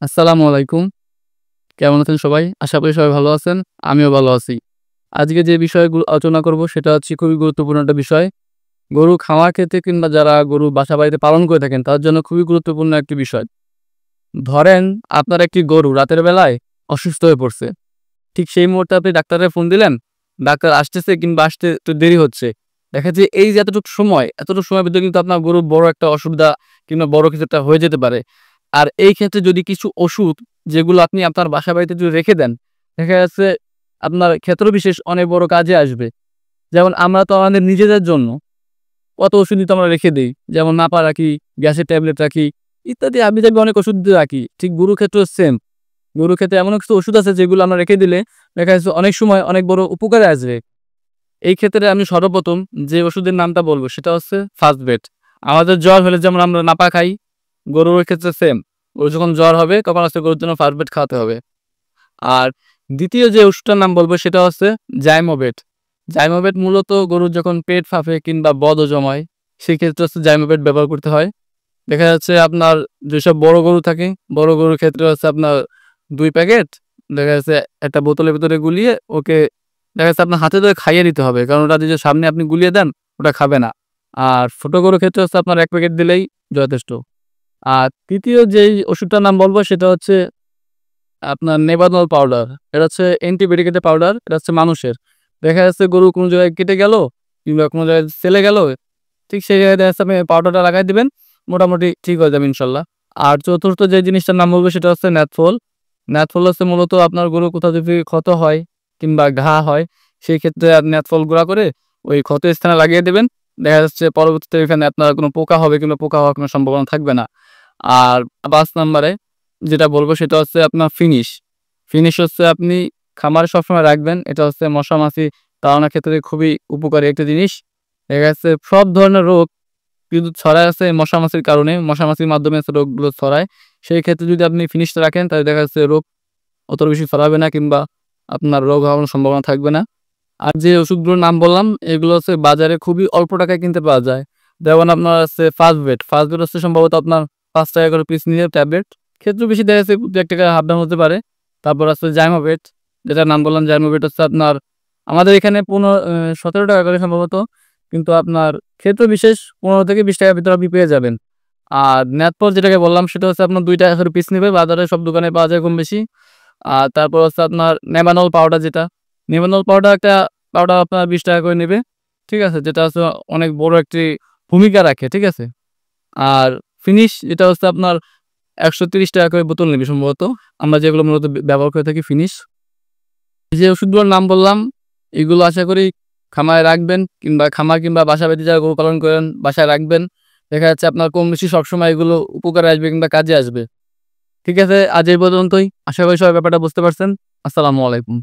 আসসালামু আলাইকুম। কেমন আছেন সবাই? আশা করি সবাই ভালো আছেন। আমিও ভালো আছি। আজকে যে বিষয়গুলো আলোচনা করব সেটা হচ্ছে খুবই গুরুত্বপূর্ণ একটা বিষয়। গরু খামার ক্ষেত্রে কিংবা যারা গরু বাসা-বাড়িতে পালন করে থাকেন তাদের জন্য খুবই গুরুত্বপূর্ণ একটি বিষয়। ধরেন আপনার একটি গরু রাতের বেলায় অসুস্থ হয়ে পড়ছে। ঠিক সেই মুহূর্তে আপনি ডাক্তারে ফোন দিলেন। ডাক্তার আসতেছে কিংবা আসতে একটু দেরি হচ্ছে। দেখা যায় এই যে এতটুকু সময়ের ভিতরে কিন্তু আপনার গরুর বড় একটা অসুবিধা কিংবা বড় কিছু একটা হয়ে যেতে পারে। আর এই ক্ষেত্রে যদি কিছু ওষুধ যেগুলো আপনি আপনার বাসা-বাড়িতে যদি রেখে দেন, দেখা যাচ্ছে আপনার ক্ষেত্রবিশেষ অনেক বড় কাজে আসবে। যেমন আমরা তো আমাদের নিজেদের জন্য কত ওষুধই তো আমরা রেখে দেই। যেমন নাপা রাখি, গ্যাসের ট্যাবলেট রাখি ইত্যাদি হাবিজাবি অনেক ওষুধ রাখি। ঠিক গরুর ক্ষেত্রেও সেম। গরুর ক্ষেত্রে এমন কিছু ওষুধ আছে যেগুলো আমরা রেখে দিলে দেখা যাচ্ছে অনেক সময় অনেক বড় উপকারে আসবে। এই ক্ষেত্রে আমি সর্বপ্রথম যে ওষুধের নামটা বলব সেটা হচ্ছে ফার্স্ট বেড। আমাদের জ্বর হলে যেমন আমরা নাপা খাই, গরুর ক্ষেত্রে সেম। গরুর যখন জ্বর হবে তখন হচ্ছে গরুর জন্য ফার্স্ট বেড খাওয়াতে হবে। আর দ্বিতীয় যে ওষুধটার নাম বলব সেটা হচ্ছে জাইমোভেট। জাইমোভেট মূলত গরুর যখন পেট ফাঁপে কিংবা বদহজম হয় সেক্ষেত্রে হচ্ছে জাইমোভেট ব্যবহার করতে হয়। দেখা যাচ্ছে আপনার যেসব বড় গরু থাকে, বড় গরুর ক্ষেত্রে হচ্ছে আপনার ২ প্যাকেট দেখা যাচ্ছে একটা বোতলের ভিতরে গুলিয়ে ওকে দেখা যাচ্ছে আপনার হাতে ধরে খাইয়ে দিতে হবে। কারণ ওটা যদি সামনে আপনি গুলিয়ে দেন ওটা খাবে না। আর ছোট গরুর ক্ষেত্রে হচ্ছে আপনার ১ প্যাকেট দিলেই যথেষ্ট। আর ৩য় যেই ওষুধটার নাম বলব সেটা হচ্ছে আপনার নেভানোল পাউডার। এটা হচ্ছে অ্যান্টিবায়োটিকের পাউডার। এটা হচ্ছে মানুষের। দেখা যাচ্ছে গরু কোনো জায়গায় কেটে গেল কিংবা কোনো জায়গায় ছেলে গেল, ঠিক সেই জায়গায় দেখা যাচ্ছে আপনি পাউডারটা লাগাই দিবেন। মোটামুটি ঠিক হয়ে যাবে ইনশাল্লাহ। আর চতুর্থ যে জিনিসটার নাম বলব সেটা হচ্ছে ন্যাথফল। ন্যাথফল হচ্ছে মূলত আপনার গরুর কোথাও যদি ক্ষত হয় কিংবা ঘা হয় সেই ক্ষেত্রে ন্যাথফল গুঁড়া করে ওই ক্ষত স্থানে লাগিয়ে দিবেন। দেখা যাচ্ছে পরবর্তীতে এখানে আপনার কোনো পোকা হবে কিংবা পোকা হওয়ার কোনো সম্ভাবনা থাকবে না। আর ৫ নাম্বারে যেটা বলব সেটা হচ্ছে আপনার ফিনিশ। ফিনিশ হচ্ছে আপনি খামারে সবসময় রাখবেন। এটা হচ্ছে মশা-মাছি তাড়ানোর ক্ষেত্রে খুবই উপকারী একটা জিনিস। দেখা যাচ্ছে সব ধরনের রোগ কিন্তু ছড়ায় আছে মশা-মাছির কারণে। মশা-মাছির মাধ্যমে হচ্ছে রোগগুলো ছড়ায়। সেই ক্ষেত্রে যদি আপনি ফিনিশটা রাখেন তাহলে দেখা যাচ্ছে রোগ অত বেশি ছড়াবে না কিংবা আপনার রোগ হওয়ার কোনো সম্ভাবনা থাকবে না। আর যে ওষুধগুলোর নাম বললাম এগুলো হচ্ছে বাজারে খুবই অল্প টাকায় কিনতে পাওয়া যায়। যেমন আপনার আছে ফার্স্ট বেড। ফার্স্ট বেড হচ্ছে সম্ভবত আপনার ৳৫ করে পিস নিয়ে ট্যাবলেট। ক্ষেত্র বেশি দেখা যাচ্ছে ৳১ হাফ দাম হতে পারে। তারপর আছে জাইমোভেট, যেটার নাম বললাম জাইমোভেট হচ্ছে আপনার আমাদের এখানে ৳১৭ করে সম্ভবত। কিন্তু আপনার ক্ষেত্র বিশেষ ৳১৫ থেকে ৳২০ ভিতরে আপনি পেয়ে যাবেন। আর ন্যাতপল যেটাকে বললাম সেটা হচ্ছে আপনার ৳২ করে পিস নিবে। বাজারে সব দোকানে পাওয়া যায় কম বেশি। আর তারপর হচ্ছে আপনার নেমানল পাউডার যেটা, নেমানল পাউডার একটা পাউডার আপনার ৳২০ করে নেবে। ঠিক আছে? যেটা হচ্ছে অনেক বড় একটি ভূমিকা রাখে। ঠিক আছে? আর ফিনিশ যেটা হচ্ছে আপনার ৳১৩০ করে বোতল নেবে সম্ভবত। আমরা যেগুলো মূলত ব্যবহার করে থাকি ফিনিশ। যে ওষুধগুলোর নাম বললাম এগুলো আশা করি খামারে রাখবেন কিংবা খামার কিংবা বাসা-বাড়িতে যারা গরু পালন করেন বাসায় রাখবেন। দেখা যাচ্ছে আপনার কম বেশি সবসময় এগুলো উপকারে আসবে কিংবা কাজে আসবে। ঠিক আছে? আজ এই পর্যন্তই। আশা করি সবাই ব্যাপারটা বুঝতে পারছেন। আসসালামু আলাইকুম।